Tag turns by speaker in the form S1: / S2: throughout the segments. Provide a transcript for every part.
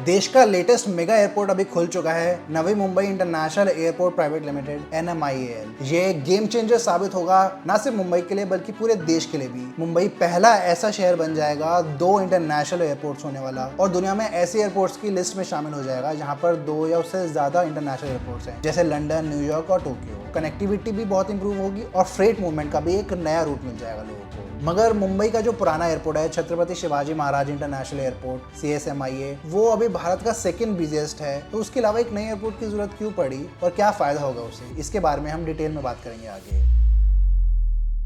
S1: देश का latest mega airport अभी खुल चुका है, Navi Mumbai international airport private limited NMIAL। ये गेम चेंजर साबित होगा न सिर्फ मुंबई के लिए बल्कि पूरे देश के लिए भी। मुंबई पहला ऐसा शहर बन जाएगा 2 इंटरनेशनल एयरपोर्ट्स होने वाला और दुनिया में ऐसे एयरपोर्ट्स की लिस्ट में शामिल हो जाएगा जहां पर 2 या उससे ज्यादा इंटरनेशनल एयरपोर्ट्स हैं, जैसे लंदन, न्यूयॉर्क और टोक्यो। कनेक्टिविटी भी बहुत इंप्रूव होगी और फ्रेट मूवमेंट का भी एक नया रूट मिल जाएगा लोगों को। मगर मुंबई का जो पुराना एयरपोर्ट है, Chhatrapati Shivaji Maharaj international airport CSMIA, वो अभी भारत का सेकंड बिजिएस्ट है, तो उसके अलावा एक नए एयरपोर्ट की जरूरत क्यों पड़ी और क्या फायदा होगा उसे, इसके बारे में हम डिटेल में बात करेंगे आगे।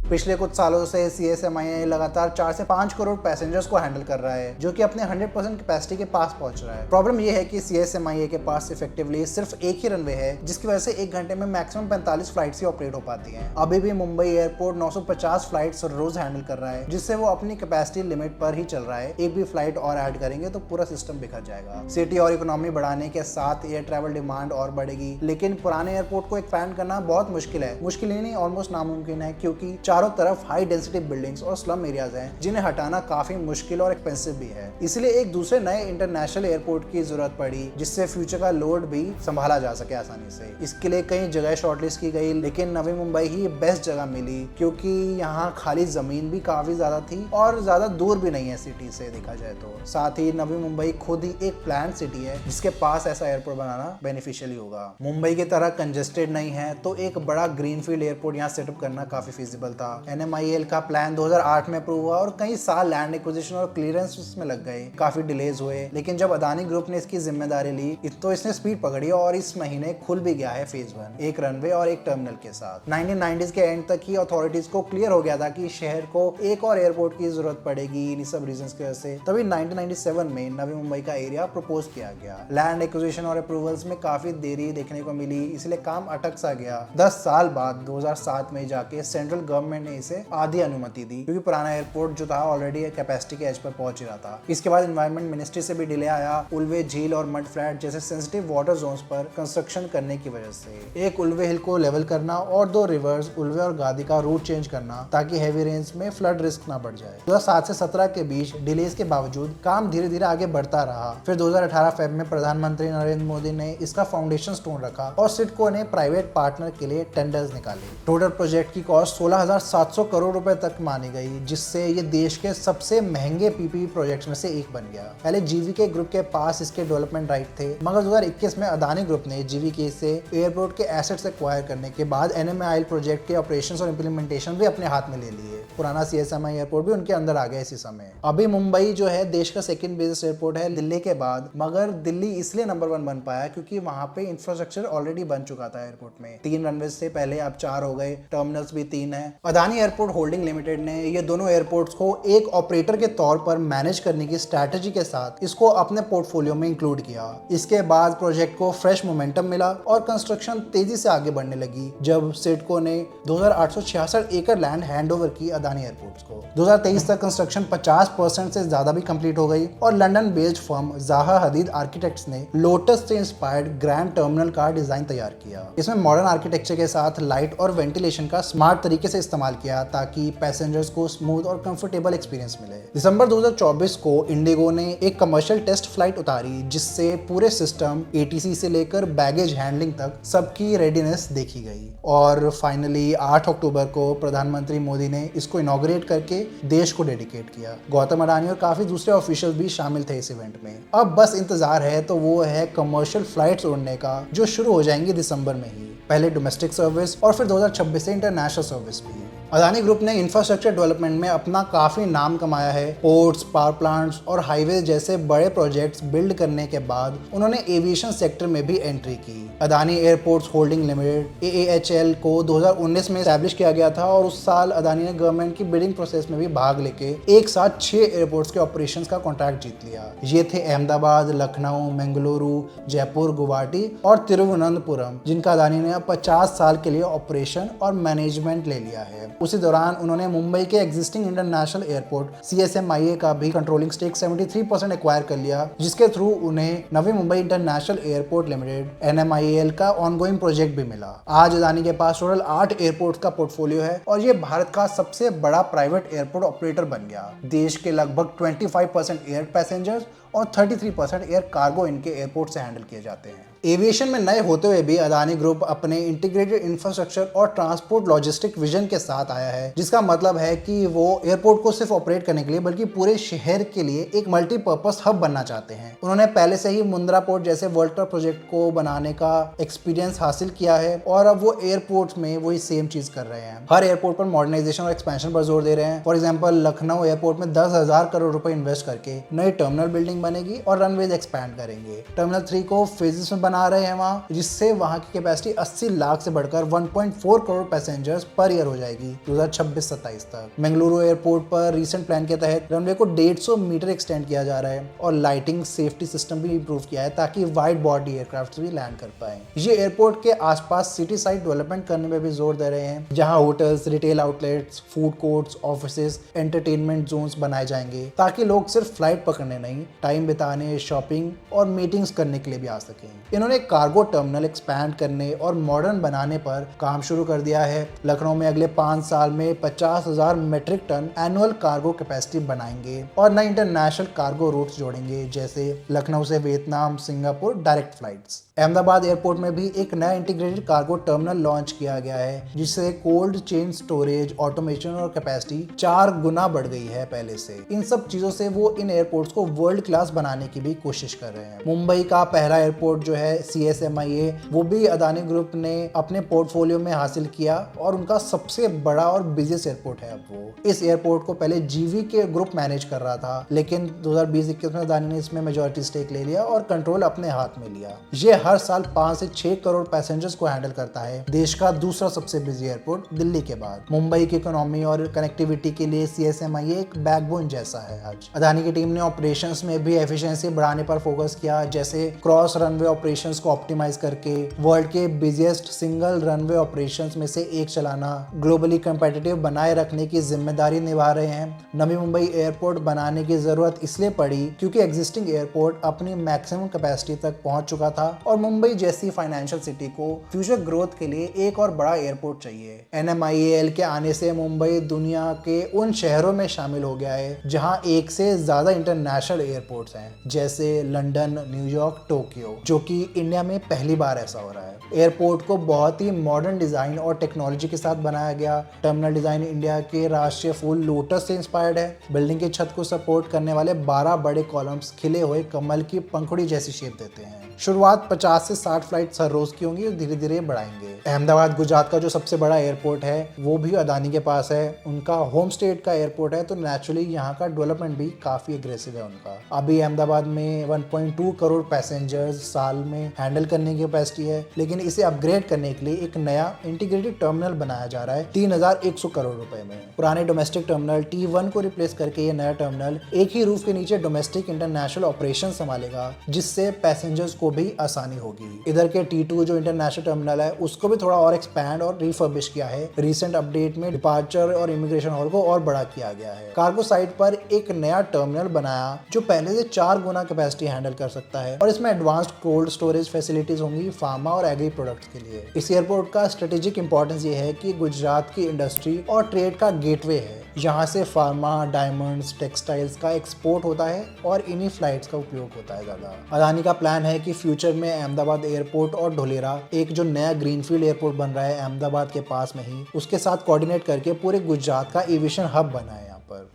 S1: पिछले कुछ सालों से CSMIA लगातार 4 से 5 करोड़ पैसेंजर्स को हैंडल कर रहा है, जो कि अपने 100% कैपेसिटी के पास पहुंच रहा है। प्रॉब्लम यह है कि CSMIA के पास इफेक्टिवली सिर्फ एक ही रनवे है, जिसकी वजह से 1 घंटे में मैक्सिमम 45 फ्लाइट्स ही ऑपरेट हो पाती हैं। अभी भी मुंबई एयरपोर्ट 950 फ्लाइट्स रोज हैंडल कर रहा है, जिससे वो अपनी कैपेसिटी लिमिट पर ही चल रहा है। एक भी फ्लाइट और ऐड करेंगे तो पूरा सिस्टम बिखर जाएगा। सिटी और इकोनॉमी बढ़ाने के साथ एयर ट्रैवल डिमांड और बढ़ेगी, लेकिन पुराने एयरपोर्ट को एक्सपैंड करना बहुत मुश्किल है। मुश्किल ही नहीं, ऑलमोस्ट नामुमकिन है, क्योंकि चारों तरफ हाई डेंसिटी बिल्डिंग्स और स्लम एरियाज हैं, जिन्हें हटाना काफी मुश्किल और एक्सपेंसिव भी है। इसलिए एक दूसरे नए इंटरनेशनल एयरपोर्ट की जरूरत पड़ी, जिससे फ्यूचर का लोड भी संभाला जा सके आसानी से। इसके लिए कई जगह शॉर्टलिस्ट की गई, लेकिन नवी मुंबई ही बेस्ट जगह मिली, क्योंकि यहाँ खाली जमीन भी काफी ज्यादा थी और ज्यादा दूर भी नहीं है सिटी से देखा जाए तो। साथ ही नवी मुंबई खुद ही एक प्लान सिटी है, जिसके पास ऐसा एयरपोर्ट बनाना बेनिफिशियल होगा। मुंबई की तरह कंजेस्टेड नहीं है, तो एक बड़ा ग्रीनफील्ड एयरपोर्ट यहाँ सेटअप करना काफी फिजिबल था। NMIAL का प्लान 2008 में अप्रूव हुआ और कई साल लैंड एक्विजिशन और क्लियरेंस में लग गए, काफी डिलेज हुए, लेकिन जब अदानी ग्रुप ने इसकी जिम्मेदारी ली तो इसने स्पीड पकड़ी और इस महीने खुल भी गया है फेज 1, एक रनवे और एक टर्मिनल के साथ। 1990s के एंड तक ही अथॉरिटीज को क्लियर हो गया था कि शहर को एक और एयरपोर्ट की जरूरत पड़ेगी इन सब रीजंस की वजह से। तभी 1997 में नवी मुंबई का एरिया प्रपोज किया गया। लैंड एक्विजिशन और अप्रूवल्स में काफी देरी देखने को मिली, इसलिए काम अटक सा गया। 10 साल बाद 2007 में जाके सेंट्रल गवर्नमेंट ने इसे आधी अनुमति दी, क्योंकि पुराना एयरपोर्ट जो था ऑलरेडी कैपेसिटी के एज पर पहुंच रहा था। इसके बाद एनवायरमेंट मिनिस्ट्री से भी डिले आया, उल्वे झील और मड फ्लैट जैसे सेंसिटिव वाटर जोन्स पर कंस्ट्रक्शन करने की वजह से। एक उल्वे हिल को लेवल करना और 2 रिवर्स उल्वे और गादी का रूट चेंज करना, ताकि हैवी रेंज में फ्लड रिस्क ना बढ़ जाए। 2007 से 17 के बीच डिलेज के बावजूद काम धीरे धीरे आगे बढ़ता रहा। फिर 2018 फेब में प्रधानमंत्री नरेंद्र मोदी ने इसका फाउंडेशन स्टोन रखा और सिडको ने प्राइवेट पार्टनर के लिए टेंडर्स निकाले। टोटल प्रोजेक्ट की कॉस्ट 16,700 करोड़ रुपए तक मानी गई, जिससे ये देश के सबसे महंगे PPP प्रोजेक्ट्स में से एक बन गया। पहले GVK ग्रुप के पास इसके डेवलपमेंट राइट थे, मगर 2021 में अदानी ग्रुप ने GVK से एयरपोर्ट के एसेट्स एक्वायर करने के बाद NMIAL प्रोजेक्ट के ऑपरेशंस और इंप्लीमेंटेशन भी अपने हाथ में ले लिए। पुराना CSMI एयरपोर्ट भी उनके अंदर आ गया इसी समय। अभी मुंबई जो है देश का सेकंड बिगेस्ट एयरपोर्ट है दिल्ली के बाद, मगर दिल्ली इसलिए नंबर 1 बन पाया क्योंकि वहां पे इंफ्रास्ट्रक्चर ऑलरेडी बन चुका था एयरपोर्ट में। 3 रनवे से पहले अब 4 हो गए, टर्मिनल्स भी 3 है। अदानी एयरपोर्ट होल्डिंग लिमिटेड ने ये दोनों एयरपोर्ट्स को एक ऑपरेटर के तौर पर मैनेज करने की स्ट्रैटेजी के साथ इसको अपने पोर्टफोलियो में इंक्लूड किया। इसके बाद प्रोजेक्ट को फ्रेश मोमेंटम मिला और कंस्ट्रक्शन तेजी से आगे बढ़ने लगी, जब सिडको ने 2866 एकड़ लैंड हैंडओवर की अदानी एयरपोर्ट्स को। 2023 तक कंस्ट्रक्शन 50% से ज्यादा भी कंप्लीट हो गई और लंदन बेस्ड फर्म ज़ाहा हदीद आर्किटेक्ट्स ने लोटस से इंस्पायर्ड ग्रैंड टर्मिनल का डिजाइन तैयार किया। इसमें मॉडर्न आर्किटेक्चर के साथ लाइट और वेंटिलेशन का स्मार्ट तरीके से इस्तेमाल किया, ताकि पैसेंजर्स को स्मूथ और कंफर्टेबल एक्सपीरियंस मिले। दिसंबर 2024 को इंडिगो ने एक कमर्शियल टेस्ट फ्लाइट उतारी, जिससे पूरे सिस्टम ATC से लेकर बैगेज हैंडलिंग तक सबकी रेडीनेस देखी गई। और फाइनली 8 अक्टूबर को प्रधानमंत्री मोदी ने इसको इनॉग्रेट करके देश को डेडिकेट किया। गौतम अडानी और काफी दूसरे ऑफिशियल भी शामिल थे इस इवेंट में। अब बस इंतजार है तो वो है कमर्शियल फ्लाइट्स उड़ने का, जो शुरू हो जाएंगी दिसंबर में ही। पहले डोमेस्टिक सर्विस और फिर 2026 से इंटरनेशनल सर्विस भी। अदानी ग्रुप ने इंफ्रास्ट्रक्चर डेवलपमेंट में अपना काफी नाम कमाया है। पोर्ट्स, पावर प्लांट्स और हाईवे जैसे बड़े प्रोजेक्ट्स बिल्ड करने के बाद उन्होंने एविएशन सेक्टर में भी एंट्री की। Adani airports holding limited AAHL को 2019 में एस्टैब्लिश किया गया था और उस साल अदानी ने गवर्नमेंट की बिडिंग प्रोसेस में भी भाग लेके एक साथ 6 एयरपोर्ट्स के ऑपरेशंस का कॉन्ट्रैक्ट जीत लिया। ये थे अहमदाबाद, लखनऊ, बेंगलुरु, जयपुर, गुवाहाटी और तिरुवनंतपुरम, जिनका अदानी ने अब 50 साल के लिए ऑपरेशन और मैनेजमेंट ले लिया है। उसी दौरान उन्होंने मुंबई के एग्जिस्टिंग इंटरनेशनल एयरपोर्ट CSMIA का भी कंट्रोलिंग स्टेक 73% एक्वायर कर लिया, जिसके थ्रू उन्हें Navi Mumbai international airport limited NMIAL का ऑनगोइंग प्रोजेक्ट भी मिला। आज अदानी के पास टोटल 8 एयरपोर्ट का पोर्टफोलियो है और ये भारत का सबसे बड़ा प्राइवेट एयरपोर्ट ऑपरेटर बन गया। देश के लगभग 25% एयर पैसेंजर्स और 33% एयर कार्गो इनके एयरपोर्ट से हैंडल किए जाते हैं। एविएशन में नए होते हुए भी अदानी ग्रुप अपने इंटीग्रेटेड इंफ्रास्ट्रक्चर और ट्रांसपोर्ट लॉजिस्टिक विजन के साथ आया है, जिसका मतलब है कि वो एयरपोर्ट को सिर्फ ऑपरेट करने के लिए बल्कि पूरे शहर के लिए एक मल्टीपर्पस हब बनना चाहते हैं। उन्होंने पहले से ही मुंद्रा पोर्ट जैसे वर्ल्ड क्लास प्रोजेक्ट को बनाने का एक्सपीरियंस हासिल किया है और अब वो एयरपोर्ट में वही सेम चीज कर रहे हैं। हर एयरपोर्ट पर मॉडर्नाइजेशन और एक्सपेंशन पर जोर दे रहे हैं। फॉर एग्जाम्पल लखनऊ एयरपोर्ट में 10,000 करोड़ रुपए इन्वेस्ट करके नई टर्मिनल बिल्डिंग बनेगी और रनवेज एक्सपैंड करेंगे। टर्मिनल 3 को फेजेस में बना रहे हैं वहाँ, जिससे वहां की कैपेसिटी 80 लाख से बढ़कर 1.4 करोड़ पैसेंजर्स पर ईयर हो जाएगी 2026-27 तक। मंगलुरु एयरपोर्ट पर रीसेंट प्लान के तहत रनवे को 150 मीटर एक्सटेंड किया जा रहा है और लाइटिंग सेफ्टी सिस्टम भी इंप्रूव किया है ताकि वाइड बॉडी एयरक्राफ्ट भी लैंड कर पाए। ये एयरपोर्ट के आसपास सिटी साइड डेवलपमेंट करने में भी जोर दे रहे हैं, जहां hotels, retail outlets, food courts, offices, entertainment zones बनाए जाएंगे ताकि लोग सिर्फ फ्लाइट पकड़ने नहीं, टाइम बिताने, शॉपिंग और मीटिंग्स करने के लिए भी आ सकें। इन्होंने कार्गो टर्मिनल एक्सपैंड करने और मॉडर्न बनाने पर काम शुरू कर दिया है। लखनऊ में अगले 5 साल में 50,000 metric ton annual cargo capacity बनाएंगे और नए इंटरनेशनल कार्गो रूट्स जोड़ेंगे, जैसे लखनऊ से Vietnam, Singapore direct flights. Ahmedabad airport में भी एक नया इंटीग्रेटेड कार्गो टर्मिनल लॉन्च किया गया है, जिससे कोल्ड चेन स्टोरेज, ऑटोमेशन और कैपेसिटी 4 गुना बढ़ गई है पहले से। इन सब चीजों से वो इन एयरपोर्ट्स को वर्ल्ड क्लास बनाने की भी कोशिश कर रहे हैं। मुंबई का पहला एयरपोर्ट जो है CSMIA, वो भी अदानी ग्रुप ने अपने पोर्टफोलियो में हासिल किया और उनका सबसे बड़ा और बिजिएस्ट एयरपोर्ट है अब वो। इस एयरपोर्ट को पहले GV के ग्रुप मैनेज कर रहा था, लेकिन 2020-21 में अदानी ने इसमें मेजॉरिटी स्टेक ले लिया और कंट्रोल अपने हाथ में लिया। ये हर साल 5 से 6 करोड़ पैसेंजर्स को हैंडल करता है। देश का दूसरा सबसे बिजी एयरपोर्ट दिल्ली के बाद। मुंबई की इकोनॉमी और कनेक्टिविटी के लिए CSMIA एक बैकबोन जैसा है। आज अदानी की टीम ने ऑपरेशंस में भी एफिशिएंसी बढ़ाने पर फोकस किया, जैसे क्रॉस रनवे ऑपरेशंस को ऑप्टिमाइज करके वर्ल्ड के बिजिएस्ट सिंगल रनवे ऑपरेशंस में से एक चलाना, ग्लोबली कंपेटिटिव बनाए रखने की जिम्मेदारी निभा रहे हैं। नवी मुंबई एयरपोर्ट बनाने की जरूरत इसलिए पड़ी क्योंकि एग्जिस्टिंग एयरपोर्ट अपनी मैक्सिमम कैपेसिटी तक पहुंच चुका था और मुंबई जैसी फाइनेंशियल सिटी को फ्यूचर ग्रोथ के लिए एक और बड़ा एयरपोर्ट चाहिए। NMIAL के आने से मुंबई दुनिया के उन शहरों में शामिल हो गया है जहां एक से ज्यादा इंटरनेशनल एयरपोर्ट्स हैं, जैसे लंदन, न्यूयॉर्क, टोक्यो, जो कि इंडिया में पहली बार ऐसा हो रहा है। एयरपोर्ट को बहुत ही मॉडर्न डिजाइन और टेक्नोलॉजी के साथ बनाया गया। टर्मिनल डिजाइन इंडिया के राष्ट्रीय फूल लोटस से इंस्पायर्ड है। बिल्डिंग की छत को सपोर्ट करने वाले 12 बड़े कॉलम्स खिले हुए कमल की पंखुड़ी जैसी शेप देते हैं। शुरुआत 50 से 60 फ्लाइट हर रोज की होंगी और धीरे धीरे बढ़ाएंगे। अहमदाबाद गुजरात का जो सबसे बड़ा एयरपोर्ट है वो भी अदानी के पास है। उनका होम स्टेट का एयरपोर्ट है, तो नेचुरली यहाँ का डेवलपमेंट भी काफी एग्रेसिव है उनका। अभी अहमदाबाद में 1.2 करोड़ पैसेंजर्स साल में हैंडल करने की कैपेसिटी है, लेकिन इसे अपग्रेड करने के लिए एक नया इंटीग्रेटेड टर्मिनल बनाया जा रहा है 3,100 करोड़ रुपए में। पुराने डोमेस्टिक टर्मिनल T1 को रिप्लेस करके ये नया टर्मिनल एक ही रूफ के नीचे डोमेस्टिक इंटरनेशनल ऑपरेशन संभालेगा, जिससे पैसेंजर्स को भी आसानी होगी। इधर के T2 जो इंटरनेशनल टर्मिनल है उसको भी थोड़ा और एक्सपैंड और रिफर्बिश किया है। रिसेंट अपडेट में डिपार्चर और इमिग्रेशन हॉल को और बड़ा किया गया है। कार्गो साइड पर एक नया टर्मिनल बनाया जो पहले से 4 गुना कैपेसिटी हैंडल कर सकता है और इसमें एडवांस्ड कोल्ड स्टोरेज फैसिलिटीज होंगी फार्मा और एग्री प्रोडक्ट्स के लिए। इस एयरपोर्ट का स्ट्रेटेजिक इंपॉर्टेंस ये है कि गुजरात की इंडस्ट्री और ट्रेड का गेटवे है। यहाँ से फार्मा, डायमंड्स, टेक्सटाइल्स का एक्सपोर्ट होता है और इन्हीं फ्लाइट्स का उपयोग होता है ज़्यादा। अदानी का प्लान है कि फ्यूचर में अहमदाबाद एयरपोर्ट और ढोलेरा, एक जो नया ग्रीनफील्ड एयरपोर्ट बन रहा है अहमदाबाद के पास में ही, उसके साथ कोऑर्डिनेट करके पूरे गुजरात का एविएशन हब बनाए।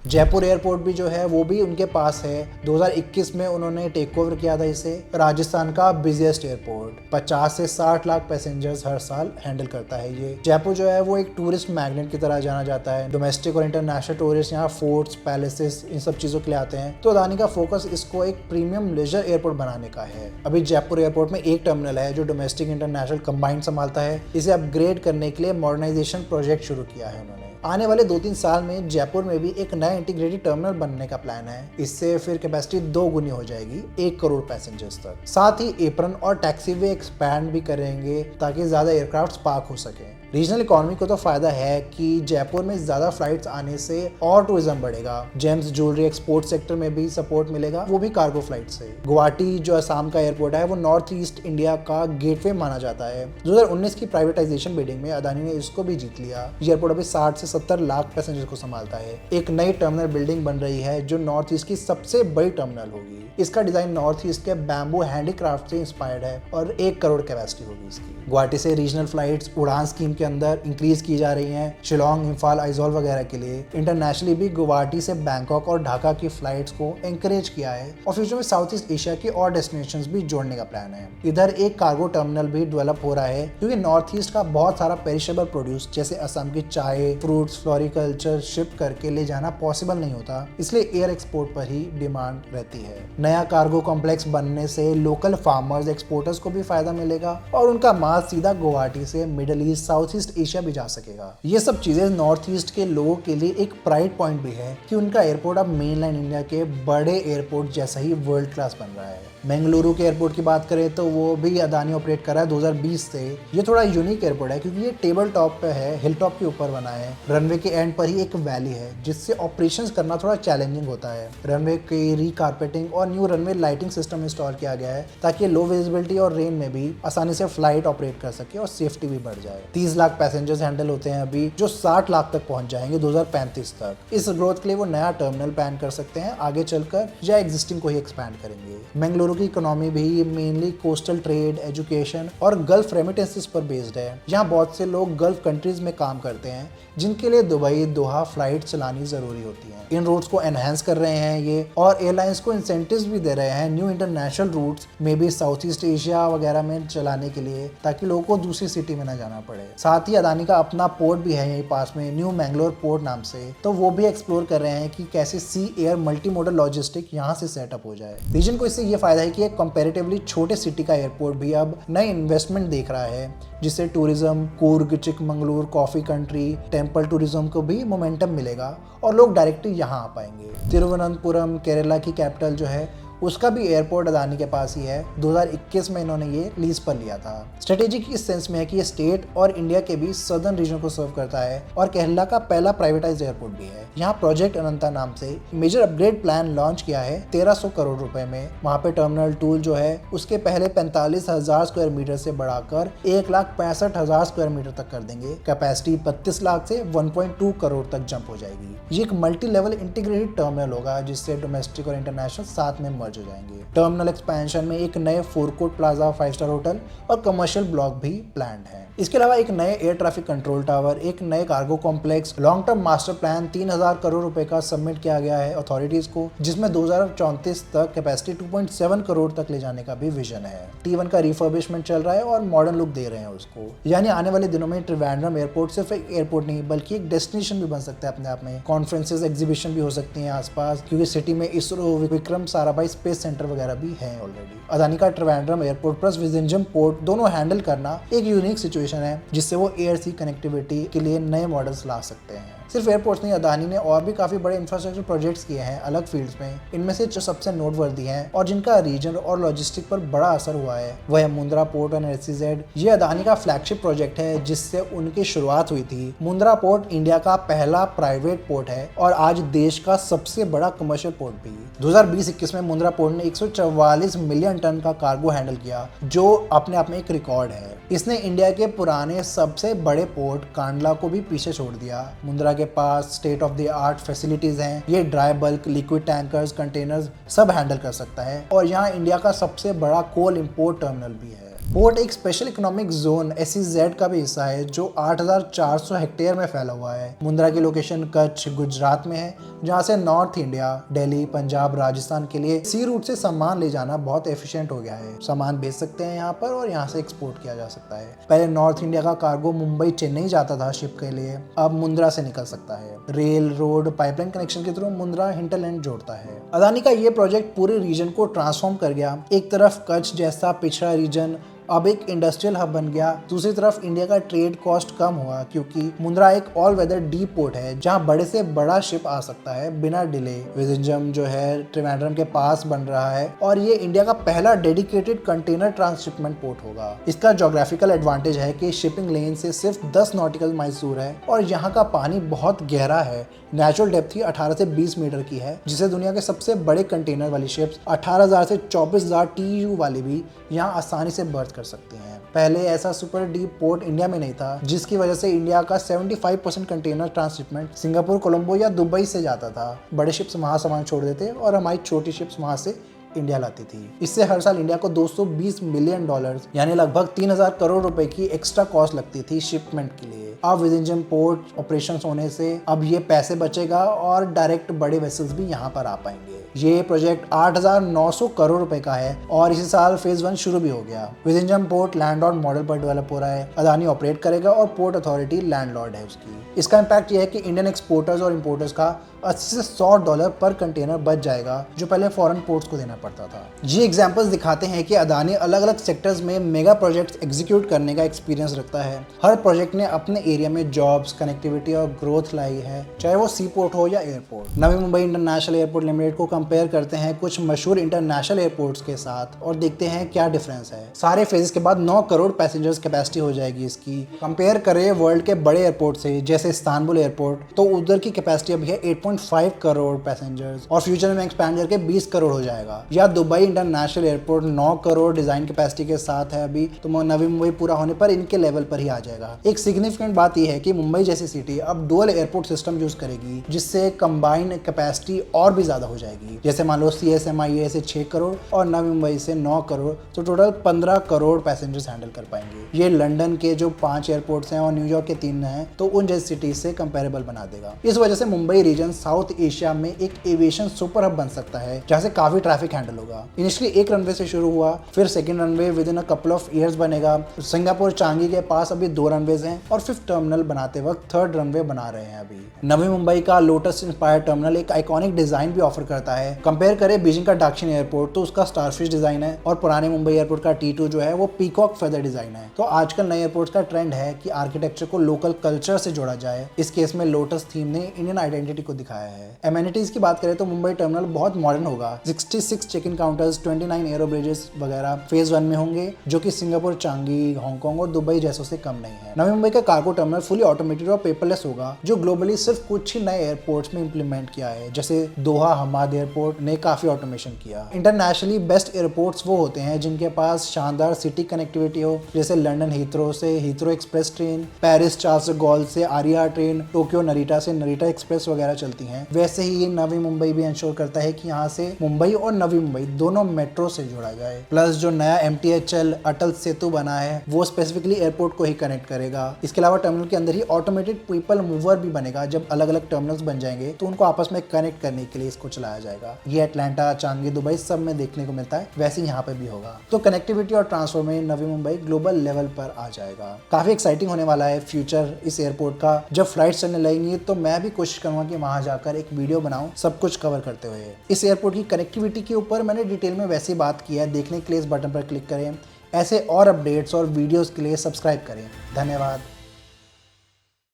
S1: जयपुर एयरपोर्ट भी जो है वो भी उनके पास है। 2021 में उन्होंने टेक ओवर किया था इसे। राजस्थान का बिजिएस्ट एयरपोर्ट, 50 से 60 लाख पैसेंजर्स हर साल हैंडल करता है ये। जयपुर जो है वो एक टूरिस्ट मैग्नेट की तरह जाना जाता है। डोमेस्टिक और इंटरनेशनल टूरिस्ट यहाँ फोर्ट्स, पैलेसेस, इन सब चीजों के लिए आते हैं, तो अदानी का फोकस इसको एक प्रीमियम लेजर एयरपोर्ट बनाने का है। अभी जयपुर एयरपोर्ट में एक टर्मिनल है जो डोमेस्टिक इंटरनेशनल कंबाइंड संभालता है। इसे अपग्रेड करने के लिए मॉडर्नाइजेशन प्रोजेक्ट शुरू किया है उन्होंने। आने वाले 2-3 साल में जयपुर में भी एक नया इंटीग्रेटेड टर्मिनल बनने का प्लान है। इससे फिर कैपेसिटी 2 गुनी हो जाएगी, 1 करोड़ पैसेंजर्स तक। साथ ही एप्रन और टैक्सीवे एक्सपैंड भी करेंगे ताकि ज्यादा एयरक्राफ्ट पार्क हो सके। रीजनल इकोनॉमी को तो फायदा है कि जयपुर में ज्यादा फ्लाइट्स आने से और टूरिज्म बढ़ेगा। जेम्स ज्वेलरी एक्सपोर्ट सेक्टर में भी सपोर्ट मिलेगा, वो भी कार्गो फ्लाइट से। गुवाहाटी जो असम का एयरपोर्ट है वो नॉर्थ ईस्ट इंडिया का गेटवे माना जाता है। 2019 की प्राइवेटाइजेशन बिडिंग में अदानी ने इसको भी जीत लिया। ये एयरपोर्ट अभी 60 से 70 लाख पैसेंजर को संभालता है। एक नई टर्मिनल बिल्डिंग बन रही है जो नॉर्थ ईस्ट की सबसे बड़ी टर्मिनल होगी। इसका डिजाइन नॉर्थ ईस्ट के बैम्बू हैंडीक्राफ्ट से इंस्पायर्ड है और 1 करोड़ कैपेसिटी होगी इसकी। गुवाहाटी से रीजनल फ्लाइट्स उड़ान स्कीम के अंदर इंक्रीज की जा रही हैं, शिलोंग, इम्फाल, आइजॉल वगैरह के लिए। इंटरनेशनली भी गुवाहाटी से बैंकॉक और ढाका की फ्लाइट्स को एंकरेज किया है और फ्यूचर में साउथ ईस्ट एशिया की और डेस्टिनेशंस भी जोड़ने का प्लान है। इधर एक कार्गो टर्मिनल भी डेवलप हो रहा है क्योंकि नॉर्थ ईस्ट का बहुत सारा पेरिशेबल प्रोड्यूस जैसे असम की चाय, फ्रूट्स, फ्लोरिकल्चर शिप करके ले जाना पॉसिबल नहीं होता, इसलिए एयर एक्सपोर्ट पर ही डिमांड रहती है। नया कार्गो कॉम्प्लेक्स बनने से लोकल फार्मर्स, एक्सपोर्टर्स को भी फायदा मिलेगा और उनका माल सीधा गुवाहाटी से middle east, south east Asia भी जा सकेगा। ये सब चीजें नॉर्थ ईस्ट के लोगों के लिए एक प्राइड पॉइंट भी है कि उनका एयरपोर्ट अब मेनलैंड इंडिया के बड़े एयरपोर्ट जैसा ही वर्ल्ड क्लास बन रहा है। बेंगलुरु के एयरपोर्ट की बात करें तो वो भी अदानी ऑपरेट कर रहा है 2020 से। ये थोड़ा यूनिक एयरपोर्ट है क्योंकि ये टेबल टॉप पे है, हिल टॉप के ऊपर बना है। रनवे के एंड पर ही एक वैली है जिससे ऑपरेशंस करना थोड़ा चैलेंजिंग होता है। रनवे की रीकारपेटिंग और new runway lighting system install किया गया है ताकि लो विजिबिलिटी और रेन में भी आसानी से फ्लाइट ऑपरेट कर सके और सेफ्टी भी बढ़ जाए। 30 लाख पैसेंजर्स हैंडल होते हैं अभी, जो 60 लाख तक पहुंच जाएंगे 2035 तक। इस ग्रोथ के लिए वो नया टर्मिनल प्लान कर सकते हैं आगे चलकर, या एग्जिस्टिंग को ही एक्सपैंड करेंगे। बेंगलुरु की इकोनॉमी भी मेनली कोस्टल ट्रेड, एजुकेशन और गल्फ रेमिटेंसेस पर बेस्ड है। यहाँ बहुत से लोग गल्फ कंट्रीज में काम करते हैं जिनके लिए दुबई, दोहा फ्लाइट चलानी जरूरी होती है। इन रूट्स को एनहांस कर रहे हैं ये, और एयरलाइंस को इंसेंटिव्स भी दे रहे हैं न्यू इंटरनेशनल रूट्स में भी साउथ ईस्ट एशिया वगैरह में चलाने के लिए, ताकि लोगों को दूसरी सिटी में ना जाना पड़े। साथ ही अदानी का अपना पोर्ट भी है यहीं पास में, न्यू मैंगलोर पोर्ट नाम से, तो वो भी एक्सप्लोर कर रहे हैं कि कैसे सी एयर मल्टी मोडल लॉजिस्टिक यहाँ से सेटअप हो जाए। रीजन को इससे ये फायदा है कि एक कंपैरेटिवली छोटे सिटी का एयरपोर्ट भी अब नई इन्वेस्टमेंट देख रहा है, जिससे tourism, Coorg, Chikmagaluru, coffee country, temple tourism को भी मोमेंटम मिलेगा और लोग डायरेक्टली यहाँ आ पाएंगे। तिरुवनंतपुरम, केरला की कैपिटल जो है, उसका भी एयरपोर्ट अदानी के पास ही है। 2021 में इन्होंने ये लीज पर लिया था। स्ट्रेटेजिक इस सेंस में है कि ये स्टेट और इंडिया के बीच सदर्न रीजन को सर्व करता है और केरला का पहला प्राइवेटाइज्ड एयरपोर्ट भी है। यहाँ प्रोजेक्ट अनंता नाम से मेजर अपग्रेड प्लान लॉन्च किया है 1300 करोड़ रुपए में। वहाँ पे टर्मिनल टूल जो है उसके पहले 45,000 स्क्वायर मीटर से बढ़ाकर 1,65,000 स्क्वायर मीटर तक कर देंगे। कैपेसिटी 32 लाख से 1.2 करोड़ तक जंप हो जाएगी। ये एक मल्टी लेवल इंटीग्रेटेड टर्मिनल होगा जिससे डोमेस्टिक और इंटरनेशनल साथ में हो जाएंगे। टर्मिनल एक्सपेंशन में एक नए फोरकोर्ट प्लाजा, 5 स्टार होटल और कमर्शियल ब्लॉक भी प्लान्ड है। इसके अलावा एक नए एयर ट्रैफिक कंट्रोल टावर, एक नए cargo complex, long term master plan 3000 crore रुपए का सबमिट किया गया है अथॉरिटीज को, जिसमें 2034 तक कैपेसिटी 2.7 करोड़ तक ले जाने का भी विजन है। T1 का रिफर्बिशमेंट चल रहा है और मॉडर्न लुक दे रहे हैं उसको। यानी आने वाले दिनों में त्रिवेंद्रम एयरपोर्ट सिर्फ एक एयरपोर्ट नहीं बल्कि एक डेस्टिनेशन भी बन सकता है अपने आप में। कॉन्फ्रेंसेस, एग्जीबिशन भी हो सकती हैं आसपास, क्योंकि सिटी में इसरो, विक्रम साराभाई स्पेस सेंटर वगैरह भी हैं ऑलरेडी। अदानी का Trivandrum airport plus Vizhinjam port दोनों हैंडल करना एक यूनिक सिचुएशन है, जिससे वो एयर सी कनेक्टिविटी के लिए नए मॉडल्स ला सकते हैं। सिर्फ एयरपोर्ट्स नहीं, अदानी ने और भी काफी बड़े इंफ्रास्ट्रक्चर प्रोजेक्ट्स किए हैं अलग फील्ड्स में। इनमें से जो सबसे नोटवर्दी हैं और जिनका रीजन और लॉजिस्टिक पर बड़ा असर हुआ है वह है मुंद्रा पोर्ट और SEZ। ये अदानी का फ्लैगशिप प्रोजेक्ट है जिससे उनकी शुरुआत हुई थी। मुंद्रा पोर्ट इंडिया का पहला प्राइवेट पोर्ट है और आज देश का सबसे बड़ा कमर्शियल पोर्ट भी। 2020-21 में मुंद्रा पोर्ट ने 144 मिलियन टन का कार्गो हैंडल किया, जो अपने आप में एक रिकॉर्ड है। इसने इंडिया के पुराने सबसे बड़े पोर्ट कांडला को भी पीछे छोड़ दिया। मुंद्रा के पास state of the art facilities हैं। ये dry bulk, liquid tankers, containers सब हैंडल कर सकता है और यहाँ इंडिया का सबसे बड़ा कोल इंपोर्ट टर्मिनल भी है। पोर्ट एक स्पेशल इकोनॉमिक जोन SEZ का भी हिस्सा है जो 8,400 हेक्टेयर में फैला हुआ है। मुंद्रा की लोकेशन कच्छ, गुजरात में है, जहाँ से नॉर्थ इंडिया, दिल्ली, पंजाब, राजस्थान के लिए सी रूट से सामान ले जाना बहुत एफिशिएंट हो गया है। सामान बेच सकते हैं यहाँ पर और यहाँ से एक्सपोर्ट किया जा सकता है। पहले नॉर्थ इंडिया का कार्गो मुंबई, चेन्नई जाता था शिप के लिए, अब मुंद्रा से निकल सकता है। रेल, रोड, पाइपलाइन कनेक्शन के थ्रू मुंद्रा हिंटरलैंड जोड़ता है। अदानी का ये प्रोजेक्ट पूरे रीजन को ट्रांसफॉर्म कर गया। एक तरफ कच्छ जैसा पिछड़ा रीजन अब एक इंडस्ट्रियल हब बन गया। दूसरी तरफ इंडिया का ट्रेड कॉस्ट कम हुआ क्योंकि मुंद्रा एक ऑल वेदर डीप पोर्ट है जहां बड़े से बड़ा शिप आ सकता है बिना डिले। विजिंजम जो है त्रिवेंद्रम के पास बन रहा है और ये इंडिया का पहला डेडिकेटेड कंटेनर ट्रांसशिपमेंट पोर्ट होगा। इसका ज्योग्राफिकल एडवांटेज है कि शिपिंग लेन से सिर्फ 10 नॉटिकल माइल्स दूर है और यहाँ का पानी बहुत गहरा है। नेचुरल डेप्थ ही 18 से 20 मीटर की है, जिसे दुनिया के सबसे बड़े कंटेनर वाली शिप्स 18,000 से 24,000 TEU वाली भी यहाँ आसानी से बर्थ कर सकती हैं। पहले ऐसा सुपर डीप पोर्ट इंडिया में नहीं था, जिसकी वजह से इंडिया का 75% कंटेनर ट्रांसशिपमेंट सिंगापुर, कोलंबो या दुबई से जाता था। बड़े शिप्स वहाँ सामान छोड़ देते और हमारी छोटी शिप्स वहाँ से इंडिया लाती थी। इससे हर साल इंडिया को $220 मिलियन यानी लगभग 3,000 करोड़ रुपए की एक्स्ट्रा कॉस्ट लगती थी शिपमेंट के लिए। अब विजिंजम पोर्ट ऑपरेशंस होने से अब ये पैसे बचेगा और डायरेक्ट बड़े वेसल्स भी यहाँ पर आ पाएंगे। ये प्रोजेक्ट 8,900 करोड़ रुपए का है और इसी साल फेज 1 शुरू भी हो गया। विजिंजम पोर्ट लैंडलॉर्ड मॉडल पर डेवलप हो रहा है। अदानी ऑपरेट करेगा और पोर्ट अथॉरिटी लैंडलॉर्ड है उसकी। इसका इम्पैक्ट ये है कि इंडियन एक्सपोर्टर्स और इंपोर्टर्स का $80 से $100 पर कंटेनर बच जाएगा, जो पहले फॉरेन पोर्ट्स को देना पड़ता था। ये एग्जांपल्स दिखाते हैं कि अदानी अलग अलग सेक्टर्स में मेगा प्रोजेक्ट्स एग्जीक्यूट करने का एक्सपीरियंस रखता है। हर प्रोजेक्ट ने अपने एरिया में जॉब्स, कनेक्टिविटी और ग्रोथ लाई है, चाहे वो सी पोर्ट हो या एयरपोर्ट। नवी मुंबई इंटरनेशनल एयरपोर्ट लिमिटेड को कंपेयर करते हैं कुछ मशहूर इंटरनेशनल एयरपोर्ट्स के साथ और देखते हैं क्या डिफरेंस है। सारे फेजेस के बाद 9 करोड़ पैसेंजर्स कैपेसिटी हो जाएगी इसकी। कंपेयर करें वर्ल्ड के बड़े एयरपोर्ट से, जैसे इस्तांबुल एयरपोर्ट, तो उधर की कैपेसिटी अभी है 8.5 करोड़ पैसेंजर्स और फ्यूचर में एक्सपैंड करके 20 करोड़ हो जाएगा। या Dubai international airport 9 crore design capacity के साथ है अभी, तो नवी मुंबई पूरा होने पर इनके लेवल पर ही आ जाएगा। एक सिग्निफिकेंट बात यह है कि मुंबई जैसी सिटी अब डुअल एयरपोर्ट सिस्टम यूज करेगी, जिससे कंबाइंड कैपेसिटी और भी ज्यादा हो जाएगी। जैसे मान लो CSMIA से 6 करोड़ और नवी मुंबई से 9 करोड़, तो टोटल 15 करोड़ पैसेंजर्स हैंडल कर पाएंगे। ये लंदन के जो 5 एयरपोर्ट्स हैं और न्यूयॉर्क के 3 हैं, तो उन जैसी सिटीज से कंपेरेबल बना देगा। इस वजह से मुंबई रीजन साउथ एशिया में एक एविएशन सुपर हब बन सकता है, जहाँ से काफी ट्रैफिक हैंडल होगा। इनिशियली एक रनवे से शुरू हुआ, फिर second runway with in a couple of years बनेगा। सिंगापुर चांगी के पास अभी 2 रनवेज हैं और 5th टर्मिनल बनाते वक्त 3rd रनवे बना रहे हैं अभी। नवी मुंबई का लोटस इंस्पायर्ड टर्मिनल एक आइकॉनिक डिजाइन भी ऑफर करता है। कंपेयर करें बीजिंग का दाक्षिण एयरपोर्ट, तो उसका स्टारफिश डिजाइन है और पुराने मुंबई एयरपोर्ट का T2 जो है वो पीकॉक फेदर डिजाइन है। तो आजकल नए एयरपोर्ट्स का ट्रेंड है कि आर्किटेक्चर को लोकल कल्चर से जोड़ा जाए। इस केस में लोटस थीम ने इंडियन आइडेंटिटी को दिखाया है। एमेनिटीज की बात करें तो मुंबई टर्मिनल बहुत मॉडर्न होगा। 66 check in counters, 29 aero bridges वगैरह फेज 1 में होंगे, जो कि सिंगापुर, चांगी, हांगकांग और दुबई जैसों से कम नहीं है। नवी मुंबई का कार्गो टर्मिनल फुली ऑटोमेटेड और पेपरलेस होगा, जो ग्लोबली सिर्फ कुछ ही नए एयरपोर्ट्स में इंप्लीमेंट किया है, जैसे दोहा हमाद एयरपोर्ट ने काफी ऑटोमेशन किया। इंटरनेशनली बेस्ट एयरपोर्ट्स वो होते हैं जिनके पास शानदार सिटी कनेक्टिविटी हो, जैसे लंदन हीथ्रो से Heathrow express train, Paris Charles de Gaulle से आरिया ट्रेन, टोक्यो नरीटा से नरीटा एक्सप्रेस वगैरह चलती हैं। वैसे ही नवी मुंबई भी इंश्योर करता है कि यहाँ से मुंबई और नवी मुंबई दोनों मेट्रो से जोड़ा जाए। प्लस जो नया MTHL अटल सेतु बना है वो स्पेसिफिकली एयरपोर्ट को ही कनेक्ट करेगा। इसके अलावा टर्मिनल के अंदर ही ऑटोमेटेड पीपल मूवर भी बनेगा। जब अलग अलग टर्मिनल्स बन जाएंगे तो उनको आपस में कनेक्ट करने के लिए इसको चलाया जाएगा। ये अटलांटा, चांगी, दुबई सब में देखने को मिलता है, वैसे यहाँ पे भी होगा। तो कनेक्टिविटी और ट्रांसफर में नवी मुंबई ग्लोबल लेवल पर आ जाएगा। काफी एक्साइटिंग होने वाला है फ्यूचर इस एयरपोर्ट का। जब फ्लाइट चलने लगेंगी तो मैं भी कोशिश करूंगा कि वहां जाकर एक वीडियो बनाऊं सब कुछ कवर करते हुए। इस एयरपोर्ट की कनेक्टिविटी के ऊपर मैंने डिटेल में वैसे बात की है। देखने के लिए इस बटन पर क्लिक करें। ऐसे और अपडेट्स और वीडियोस के लिए सब्सक्राइब करें। धन्यवाद।